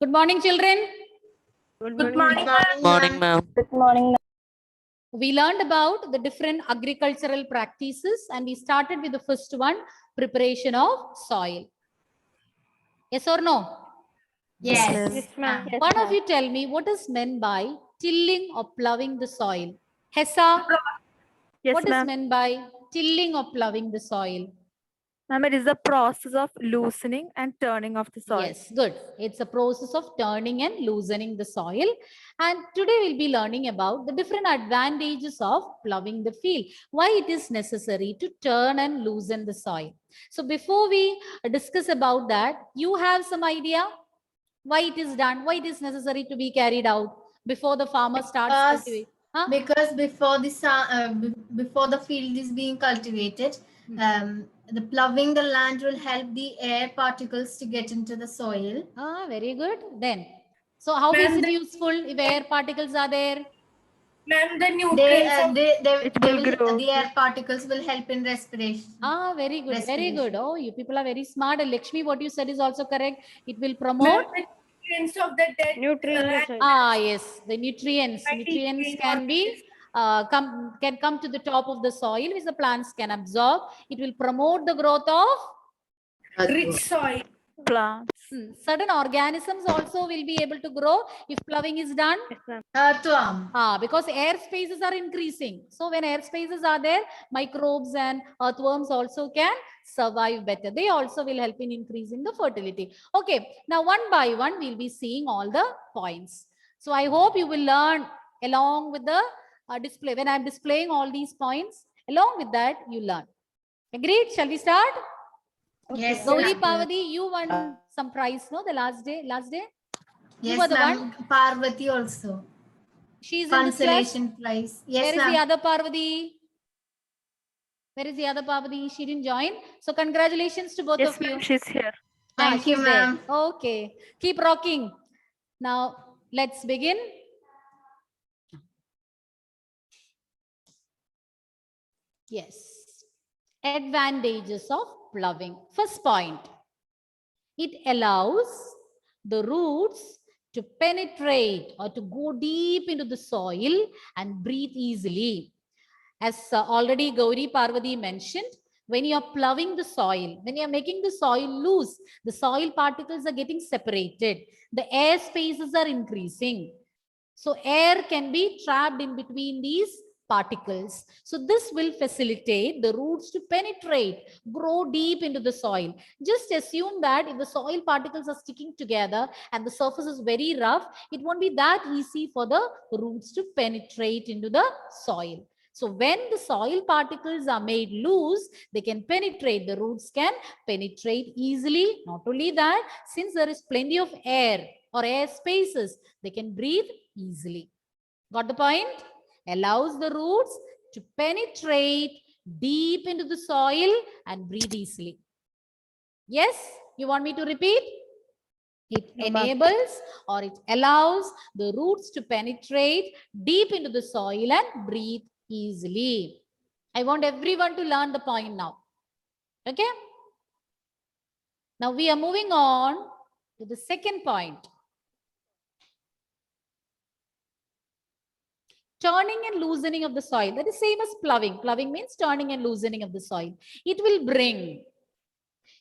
Good morning, children. Good morning, Morning, ma'am. Good morning. We learned about the different agricultural practices and we started with the first one, preparation of soil. Yes or no? Yes. Yes, ma'am. Yes, One of you tell me what is meant by tilling or ploughing the soil. Hessa, Yes, what is ma'am. meant by tilling or ploughing the soil? Ma'am, it is the process of loosening and turning of the soil. Yes, good. It's a process of turning and loosening the soil. And today we'll be learning about the different advantages of ploughing the field, why it is necessary to turn and loosen the soil. So before we discuss about that, you have some idea why it is done, why it is necessary to be carried out before the farmer starts cultivating. Huh? Because before the field is being cultivated, the ploughing the land will help the air particles to get into the soil. Ah, very good. Then, so how is it useful if air particles are there? Ma'am, the nutrients The air particles will help in respiration. Ah, very good, very good. Respiration. Oh, you people are very smart. And Lakshmi, what you said is also correct. It will promote. the nutrients of the dead. Yes, the nutrients. Nutrients can be can come to the top of the soil, which the plants can absorb. It will promote the growth of rich soil. Plants. certain organisms also will be able to grow if ploughing is done. Earthworm. Because air spaces are increasing. So when air spaces are there, microbes and earthworms also can survive better. They also will help in increasing the fertility. Okay, now one by one, we'll be seeing all the points. So I hope you will learn along with the display. When I'm displaying all these points, along with that, you learn. Agreed? Shall we start? Yes, Gauri ma'am. Pavadi, you won some prize, no? The last day? You Yes, were the ma'am. Parvati also. She's in this class. Consolation prize. Yes, Where is the ma'am. other Parvati? Where is the other Parvati? She didn't join. So congratulations to both Yes, of you. ma'am. She's here. Thank you, she's there. ma'am. Okay. Keep rocking. Now let's begin. Yes. Advantages of ploughing. First point. It allows the roots to penetrate or to go deep into the soil and breathe easily. As already Gauri Parvati mentioned, when you are ploughing the soil, when you are making the soil loose, the soil particles are getting separated. The air spaces are increasing. So air can be trapped in between these particles. So this will facilitate the roots to penetrate, grow deep into the soil. Just assume that if the soil particles are sticking together and the surface is very rough, it won't be that easy for the roots to penetrate into the soil. So when the soil particles are made loose, they can penetrate, the roots can penetrate easily. Not only that, since there is plenty of air or air spaces, they can breathe easily. Got the point? Allows the roots to penetrate deep into the soil and breathe easily. Yes? You want me to repeat? It enables or it allows the roots to penetrate deep into the soil and breathe easily. I want everyone to learn the point now. Okay? Now we are moving on to the second point. Turning and loosening of the soil. That is same as ploughing. Ploughing means turning and loosening of the soil. It will bring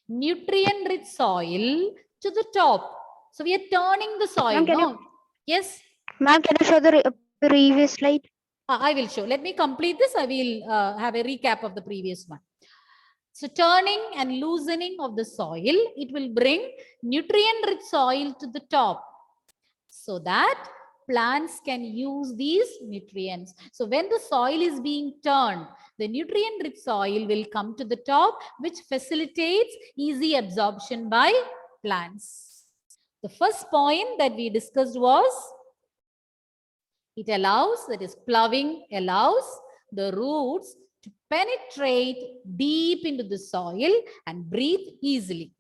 nutrient-rich soil to the top. So we are turning the soil. No? Yes? Ma'am, can you show the previous slide? I will show. Let me complete this. I will have a recap of the previous one. So turning and loosening of the soil, it will bring nutrient-rich soil to the top so that plants can use these nutrients. So when the soil is being turned, the nutrient-rich soil will come to the top, which facilitates easy absorption by plants. The first point that we discussed was it allows, that is ploughing allows the roots to penetrate deep into the soil and breathe easily.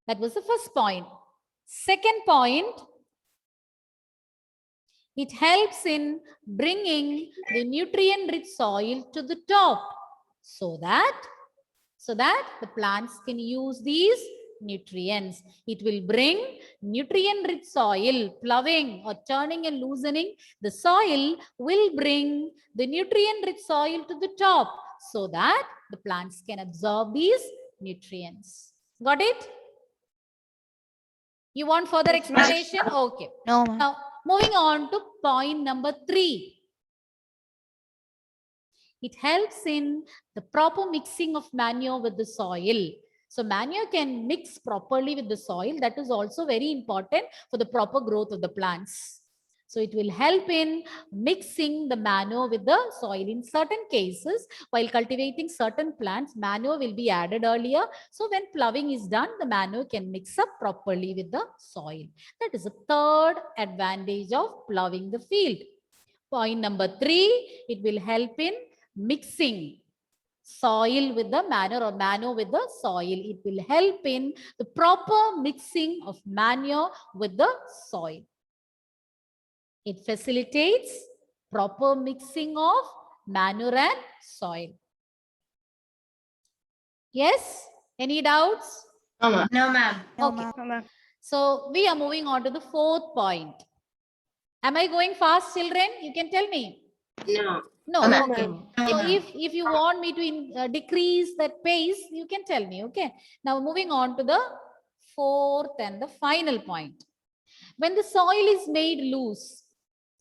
That was the first point. Second point, it helps in bringing the nutrient-rich soil to the top so that the plants can use these nutrients. It will bring nutrient-rich soil. Ploughing or turning and loosening the soil will bring the nutrient-rich soil to the top so that the plants can absorb these nutrients. Got it? You want further explanation? Okay. No, ma'am. Now, moving on to point number 3. It helps in the proper mixing of manure with the soil. So manure can mix properly with the soil. That is also very important for the proper growth of the plants. So it will help in mixing the manure with the soil. In certain cases, while cultivating certain plants, manure will be added earlier. So when ploughing is done, the manure can mix up properly with the soil. That is a third advantage of ploughing the field. Point number 3, it will help in mixing soil with the manure or manure with the soil. It will help in the proper mixing of manure with the soil. It facilitates proper mixing of manure and soil. Yes? Any doubts? No, ma'am. Okay. So we are moving on to the 4th point. Am I going fast, children? You can tell me. No. No, No, okay. ma'am. So No, if you want me to decrease that pace, you can tell me, okay? Now moving on to the 4th and the final point. When the soil is made loose,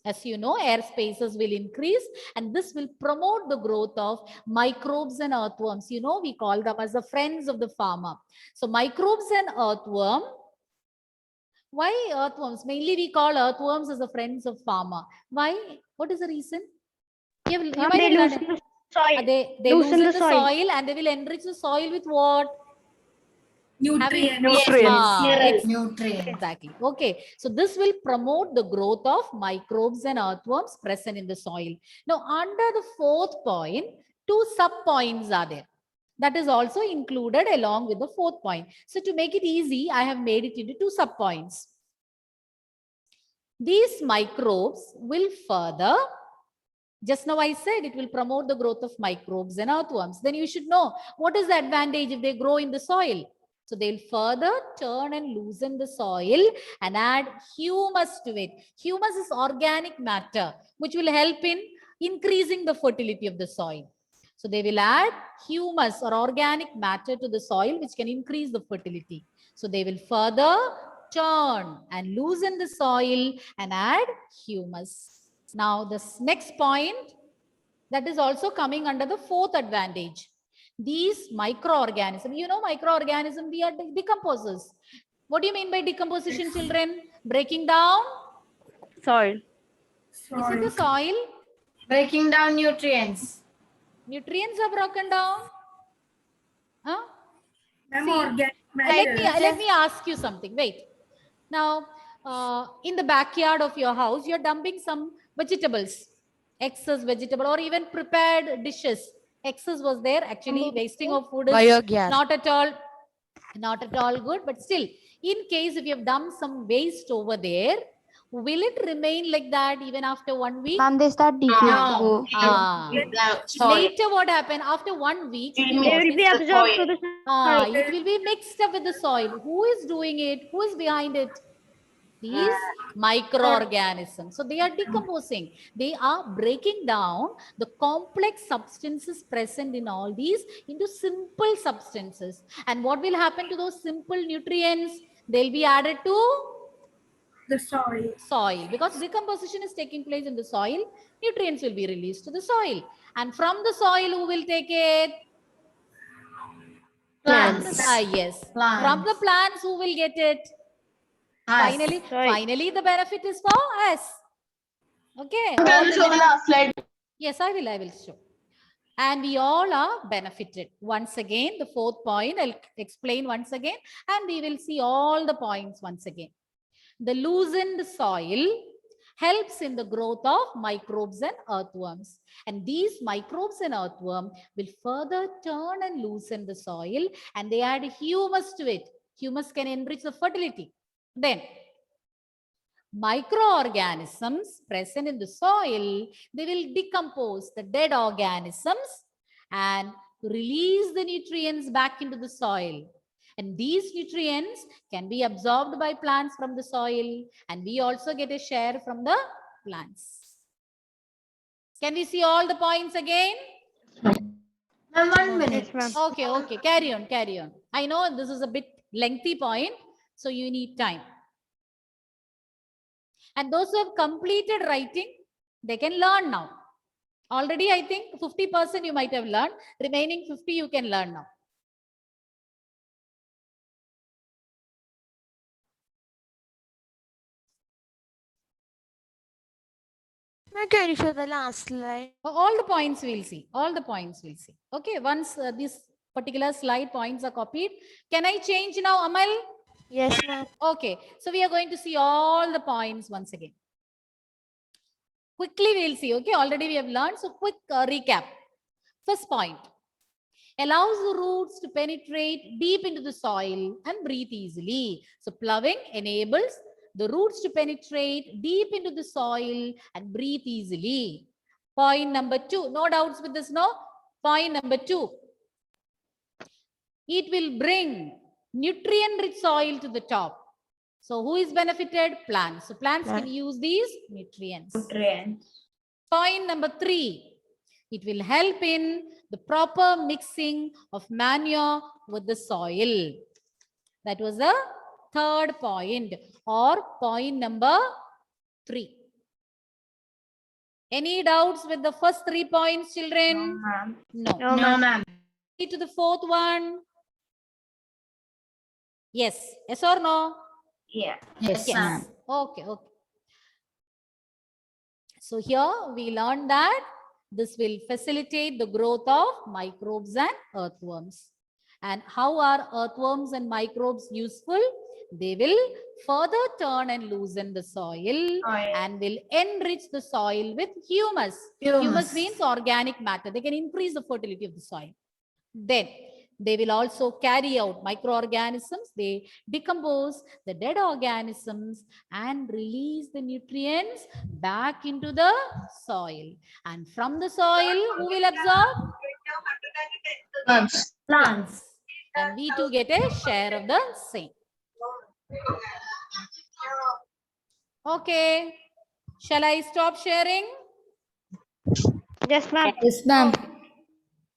as you know, air spaces will increase and this will promote the growth of microbes and earthworms. You know, we call them as the friends of the farmer. So microbes and earthworm. Why earthworms? Mainly we call earthworms as the friends of farmer. Why? What is the reason? You might They have loosen done- the soil. they loosen the soil and they will enrich the soil with what? Nutrients. Nutrients. Nutrients. Exactly. Okay. So this will promote the growth of microbes and earthworms present in the soil. Now, under the 4th point, 2 sub-points are there. That is also included along with the 4th point. So to make it easy, I have made it into 2 sub-points. These microbes will further, just now I said it will promote the growth of microbes and earthworms. Then you should know what is the advantage if they grow in the soil. So they'll further turn and loosen the soil and add humus to it. Humus is organic matter which will help in increasing the fertility of the soil. So they will add humus or organic matter to the soil which can increase the fertility. So they will further turn and loosen the soil and add humus. Now this next point, that is also coming under the 4th advantage. These microorganisms, you know, microorganisms, they are decomposers. What do you mean by decomposition, children? Breaking down? Soil. Is it the soil? Breaking down nutrients. Nutrients are broken down? Huh? Ma'am, See, organic let me ask you something. Wait. Now, in the backyard of your house, you're dumping some vegetables, excess vegetable, or even prepared dishes. Excess was there. Actually, wasting of food is Biogas. not at all good. But still, in case if you have dumped some waste over there, will it remain like that even after 1 week? Ma'am, they start No. Later, what happened after 1 week? if you They will be notice- absorbed to the soil. it will be mixed up with the soil. Who is doing it? Who is behind it? These microorganisms. So they are decomposing. They are breaking down the complex substances present in all these into simple substances. And what will happen to those simple nutrients? They'll be added to the soil. because decomposition is taking place in the soil. Nutrients will be released to the soil. And from the soil, who will take it? Plants. Yes. Plants. From the plants, who will get it? Us. Finally, the benefit is for us. Okay. Yes, I will show. And we all are benefited. Once again, the 4th point, I'll explain once again, and we will see all the points once again. The loosened soil helps in the growth of microbes and earthworms. And these microbes and earthworm will further turn and loosen the soil, and they add humus to it. Humus can enrich the fertility. Then, microorganisms present in the soil, they will decompose the dead organisms and release the nutrients back into the soil. And these nutrients can be absorbed by plants from the soil, and we also get a share from the plants. Can we see all the points again? Ma'am, 1 minute. Yes, ma'am. Okay, okay, carry on, carry on. I know this is a bit lengthy point, so you need time. And those who have completed writing, they can learn now. Already, I think 50% you might have learned. Remaining 50 you can learn now. Can you show the last slide? All the points we'll see. All the points we'll see. Okay, once this particular slide points are copied. Can I change now, Amal? Yes, ma'am. Okay, so we are going to see all the points once again. Quickly we'll see. Okay, already we have learned. So quick recap. First point. Allows the roots to penetrate deep into the soil and breathe easily. So ploughing enables the roots to penetrate deep into the soil and breathe easily. Point number 2. No doubts with this, no? Point number 2. It will bring nutrient-rich soil to the top. So who is benefited? Plants. So plants can use these nutrients. Point number 3. It will help in the proper mixing of manure with the soil. That was the third point, or point number 3. Any doubts with the first 3 points, children? No. No, ma'am. To the fourth one. Yes. Yes or no? Yes, Yes. ma'am. Okay, okay. So here we learned that this will facilitate the growth of microbes and earthworms. And how are earthworms and microbes useful? They will further turn and loosen the soil and will enrich the soil with humus. Humus means organic matter. They can increase the fertility of the soil. Then they will also carry out microorganisms. They decompose the dead organisms and release the nutrients back into the soil. And from the soil, who will absorb? Plants. And we too get a share of the same. Okay. Shall I stop sharing? Yes, ma'am. Yes, ma'am.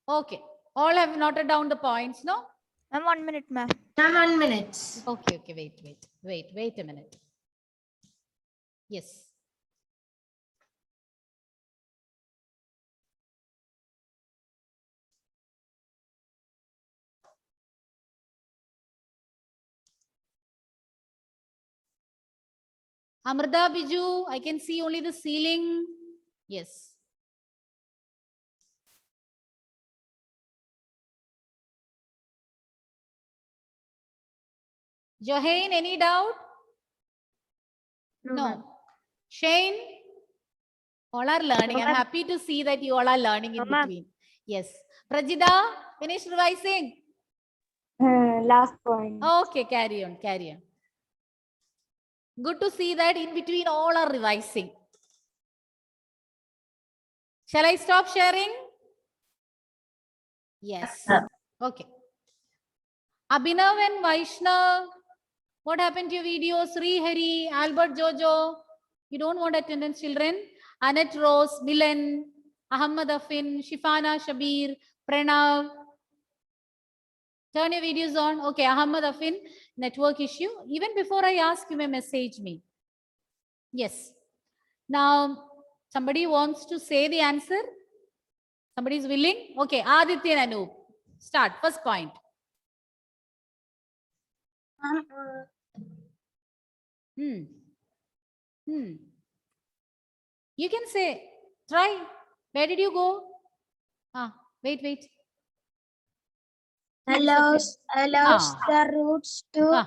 Okay. All have noted down the points, no? Ma'am, 1 minute, ma'am. Ma'am, 1 minute. Okay, okay, wait a minute. Yes. Amrita, Biju, I can see only the ceiling. Yes. Johain, any doubt? No. Shane? All are learning. I'm happy to see that you all are learning in between. Yes. Prajida, finish revising. Last point. Okay, carry on, carry on. Good to see that in between all are revising. Shall I stop sharing? Yes. Okay. Abhinav and Vaishnav, what happened to your videos? Sri Hari, Albert Jojo. You don't want attendance, children. Annette Rose, Milan, Ahmad Afin, Shifana Shabir, Pranav. Turn your videos on. Okay, Ahmad Afin, network issue. Even before I ask, you may message me. Yes. Now, somebody wants to say the answer? Somebody is willing? Okay, Aditya and Anoop. Start. First point. You can say, try. Where did you go? Wait. Allows the roots to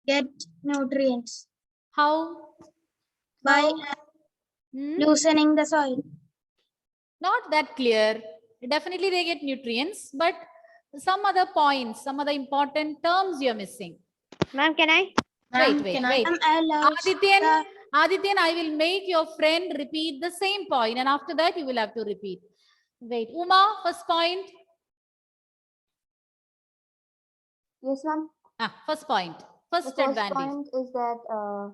get nutrients How? by loosening the soil. Not that clear. Definitely they get nutrients, but some other points, some other important terms you're missing. Ma'am, can I? Wait. Allows Adityan, I will make your friend repeat the same point, and after that you will have to repeat. Wait, Uma, first point. Yes, ma'am. First point. The First first advantage. point is that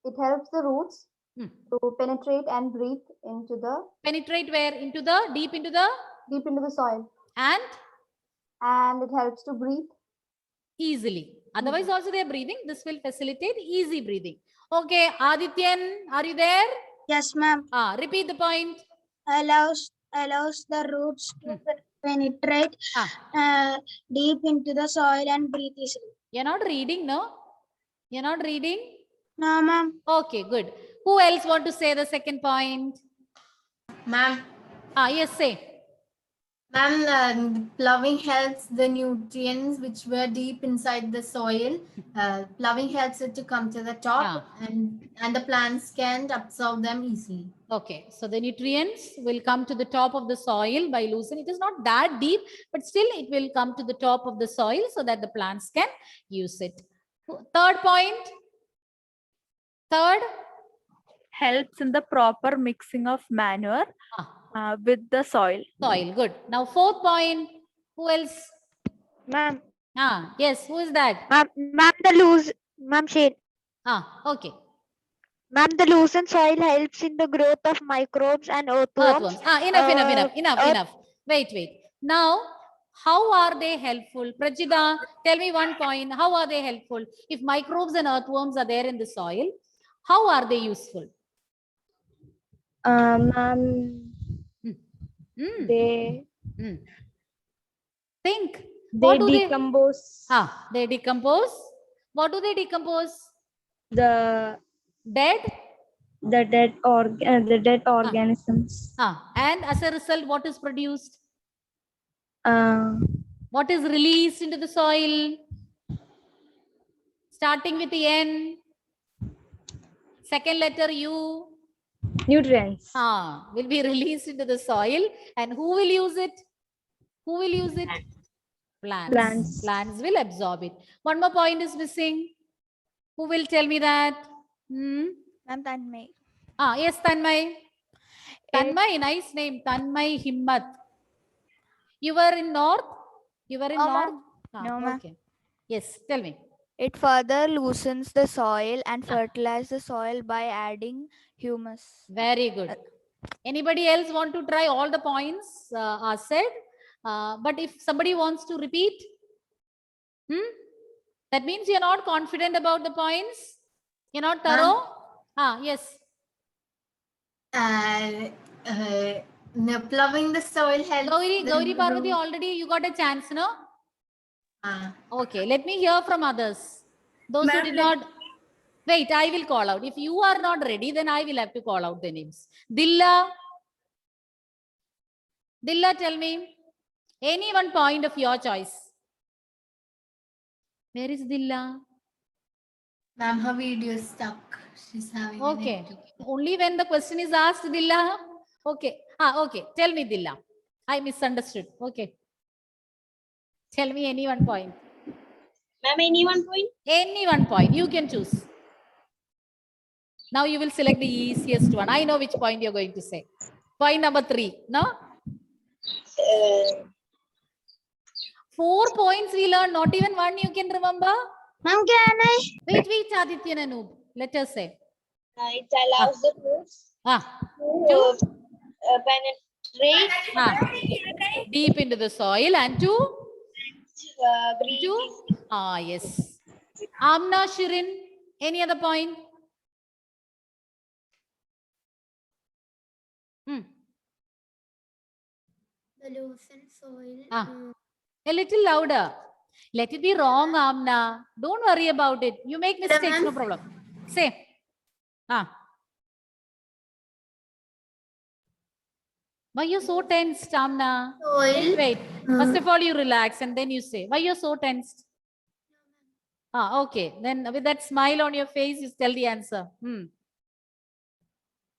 it helps the roots to penetrate and breathe into the Penetrate where? Into the, deep into the, deep into the soil, and and it helps to breathe. easily. Otherwise also they are breathing. This will facilitate easy breathing. Okay, Adityan, are you there? Yes, ma'am. Repeat the point. Allows the roots to penetrate deep into the soil and breathe easily. You're not reading, no? You're not reading? No, ma'am. Okay, good. Who else want to say the second point? Ma'am, Yes, say. ma'am, ploughing helps the nutrients which were deep inside the soil. Ploughing helps it to come to the top, and the plants can absorb them easily. Okay, so the nutrients will come to the top of the soil by loosening. It is not that deep, but still it will come to the top of the soil so that the plants can use it. Third point. Third. Helps in the proper mixing of manure with the soil. Soil, good. Now fourth point. Who else? Ma'am. Yes, who is that? Ma'am, shade. Okay. Ma'am, the loosened soil helps in the growth of microbes and earthworms. Enough. Wait. Now, how are they helpful? Prachita, tell me one point. How are they helpful? If microbes and earthworms are there in the soil, how are they useful? Ma'am, Think. they decompose They decompose. What do they decompose? the Dead? dead organisms. And as a result, what is produced? Um, What is released into the soil? Starting with the N. Second letter U. nutrients. Will be released into the soil. And who will use it? Who will use it? Plants. Plants will absorb it. One more point is missing. Who will tell me that? Ma'am, Tanmay. Yes, Tanmay. Tanmay, nice name. Tanmay Himmat. You were in North? You were in North? No, ma'am. Okay. Yes, tell me. It further loosens the soil and fertilizes the soil by adding humus. Very good. Anybody else want to try? All the points are said. But if somebody wants to repeat, that means you're not confident about the points. You're not thorough. Yes. Ploughing the soil helps. Gauri Parvati, already you got a chance, no? Okay, let me hear from others. Those who did not. Wait, I will call out. If you are not ready, then I will have to call out the names. Dilla, tell me. Any one point of your choice. Where is Dilla? Ma'am, her video is stuck. She's having Okay. Only when the question is asked, Dilla. Okay. Okay. Tell me, Dilla. I misunderstood. Okay. Tell me any one point. Ma'am, any one point? Any one point. You can choose. Now you will select the easiest one. I know which point you're going to say. Point number 3. No? 4 points we learned. Not even one you can remember. Ma'am, can I? Wait, Aditya and Anoop. Let us say. It allows the roots to penetrate deep into the soil and to breathe. Yes. Amna, Shirin, any other point? The loosened soil. A little louder. Let it be wrong, Amna. Don't worry about it. You make mistakes, no problem. Say. Why you're so tensed, Amna? Wait. First of all, you relax and then you say. Why you're so tensed? Okay. Then with that smile on your face, you tell the answer.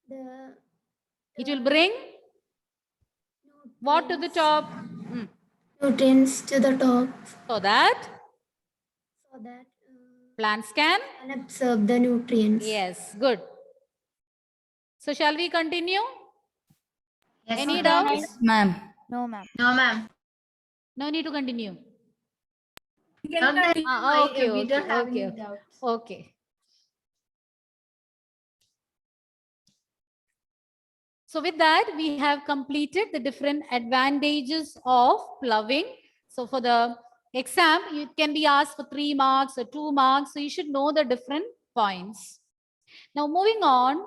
It will bring what to the top? Nutrients to the top. So that plants can absorb the nutrients. Yes, good. So shall we continue? Yes, Any doubts? Ma'am. No, ma'am. No, ma'am. No need to continue. Not that Okay, we don't okay, have okay, any okay. doubts. Okay. So with that, we have completed the different advantages of ploughing. So for the exam, it can be asked for 3 marks or 2 marks. So you should know the different points. Now moving on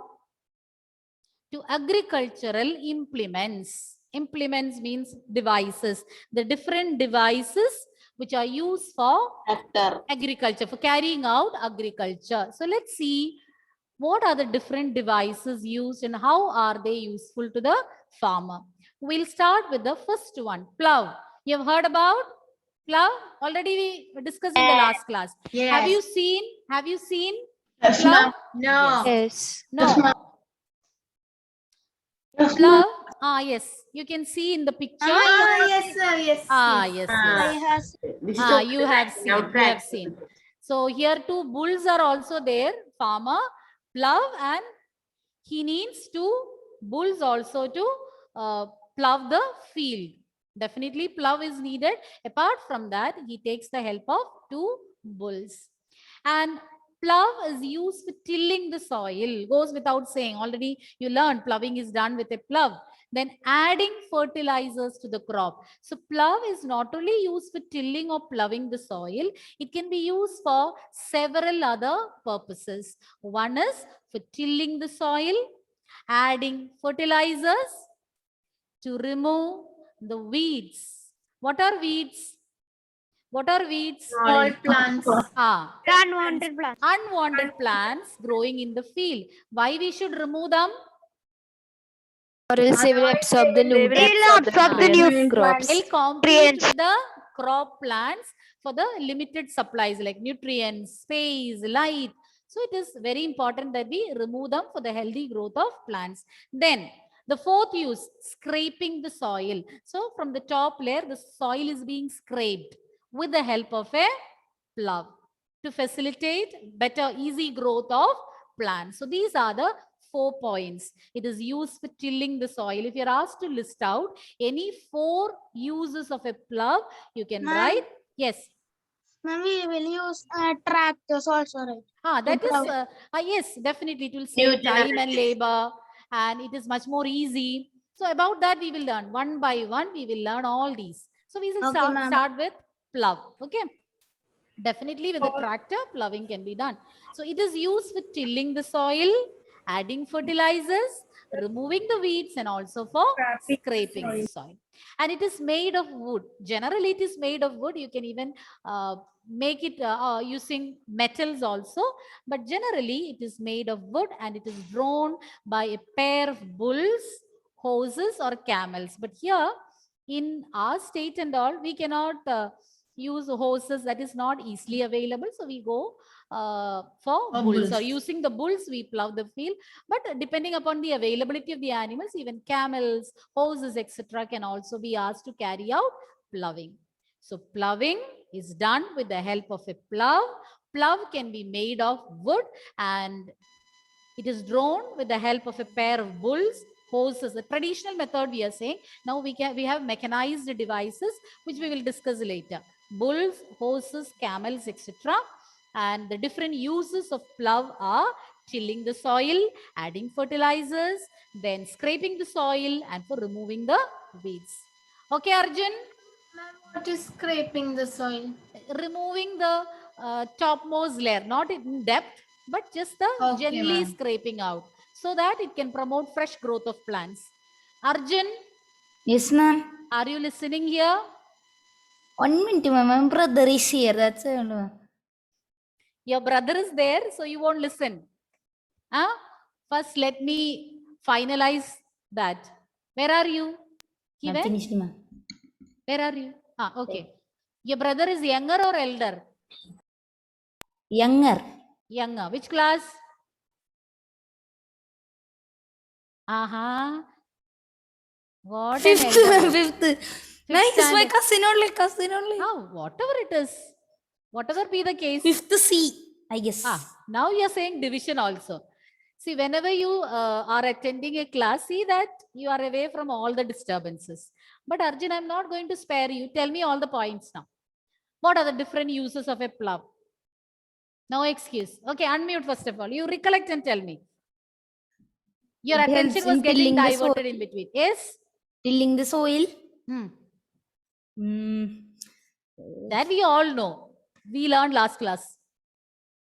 to agricultural implements. Implements means devices. The different devices which are used for agriculture, for carrying out agriculture. So let's see what are the different devices used and how are they useful to the farmer. We'll start with the first one, plow. You have heard about plow? Already we discussed in the last class. Yes. Have you seen? Have you seen Yes, plow? ma'am. No. Yes. No. Plow? Yes. You can see in the picture. Yes, sir. Yes. Yes, yes. You have seen. You have seen. So here two bulls are also there. Farmer, plow, and he needs two bulls also to plow the field. Definitely plow is needed. Apart from that, he takes the help of two bulls. And plow is used for tilling the soil. Goes without saying. Already you learned plowing is done with a plow. Then adding fertilizers to the crop. So plow is not only used for tilling or plowing the soil, it can be used for several other purposes. One is for tilling the soil, adding fertilizers to remove the weeds. What are weeds? What are weeds? All plants. Unwanted plants. Unwanted plants growing in the field. Why we should remove them? Or else they will absorb the They will nutrients absorb of the the previous nutrients. crops. Will compete with the crop plants for the limited supplies like nutrients, space, light. So it is very important that we remove them for the healthy growth of plants. Then the fourth use, scraping the soil. So from the top layer, the soil is being scraped with the help of a plow to facilitate better, easy growth of plants. So these are the 4 points. It is used for tilling the soil. If you're asked to list out any 4 uses of a plow, you can Ma'am. write. Yes. Ma'am, we will use tractors also, right? That is, plow. yes, definitely it will save time and labor and it is much more easy. So about that we will learn one by one. We will learn all these. So we will Okay, ma'am. start with plow. Okay. Definitely with the tractor, plowing can be done. So it is used for tilling the soil, adding fertilizers, removing the weeds, and also for scraping the soil. And it is made of wood. Generally, it is made of wood. You can even make it using metals also. But generally, it is made of wood and it is drawn by a pair of bulls, horses, or camels. But here in our state and all, we cannot use horses, that is not easily available. So we go for bulls, or using the bulls we plow the field. But depending upon the availability of the animals, even camels, horses, etc. can also be asked to carry out plowing. So plowing is done with the help of a plow. Plow can be made of wood and it is drawn with the help of a pair of bulls, horses. The traditional method we are saying. Now we have mechanized devices which we will discuss later. Bulls, horses, camels, etc. And the different uses of plow are tilling the soil, adding fertilizers, then scraping the soil, and for removing the weeds. Okay, Arjun? Ma'am, what is scraping the soil? Removing the topmost layer, not in depth, but just the gently scraping out so that it can promote fresh growth of plants. Arjun? Yes, ma'am. Are you listening here? 1 minute, ma'am. My brother is here. That's all, ma'am. Your brother is there, so you won't listen. First, let me finalize that. Where are you? He I'm went? finished, ma'am. Where are you? Okay. Your brother is younger or elder? Younger. Younger. Which class? What Fifth, an elder. ma'am. Fifth. No, he's my cousin only. Whatever it is. Whatever be the case. Fifth C, I guess. Now you are saying division also. See, whenever you are attending a class, see that you are away from all the disturbances. But Arjun, I'm not going to spare you. Tell me all the points now. What are the different uses of a plow? No excuse. Okay, unmute first of all. You recollect and tell me. Your It attention helps was in getting tilling the diverted soil. in between. Yes? Tilling the soil. Hmm. Mm, That we all know. We learned last class.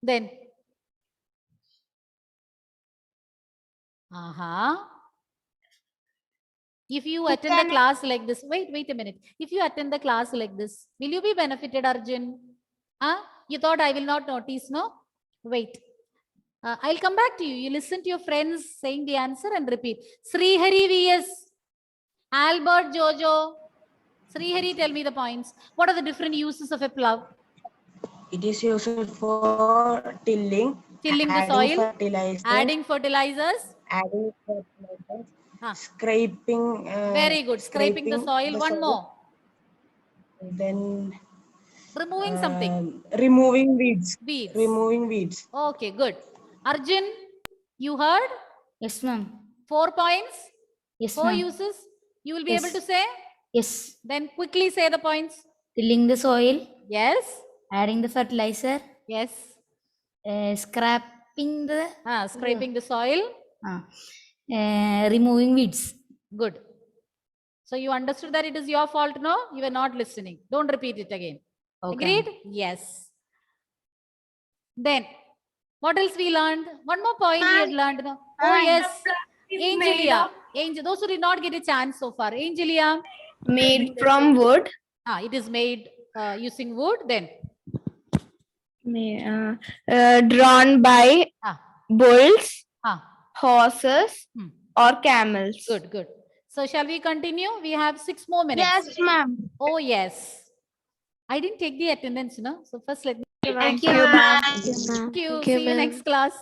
Then. If you attend the class like this, wait a minute. If you attend the class like this, will you be benefited, Arjun? You thought I will not notice, no? Wait. I'll come back to you. You listen to your friends saying the answer and repeat. Srihari VS. Albert Jojo. Srihari, tell me the points. What are the different uses of a plow? It is used for tilling, Tilling the adding soil, fertilizers, adding fertilizers, scraping. very good. Scraping the soil. One more. Then removing something. Removing weeds. Weeds. Removing weeds. Okay, good. Arjun, you heard? yes, ma'am. 4 points. Yes, 4 ma'am. uses. You will be Yes. able to say? Yes. Then quickly say the points. Tilling the soil. Yes. Adding the fertilizer. Yes. Scraping the. Scraping the soil. Removing weeds. Good. So you understood that it is your fault, no? You were not listening. Don't repeat it again. Okay. Agreed? Yes. Then, what else we learned? One more point we had learned. No? Oh, yes. Angelia. Angel. Those who did not get a chance so far. Angelia. Made from wood. It is made using wood. Then. Drawn by bulls, horses, or camels. Good, good. So shall we continue? We have 6 more minutes. Yes, ma'am. Oh, yes. I didn't take the attendance, no? So first let me. Thank you, ma'am. Thank you. See you next class.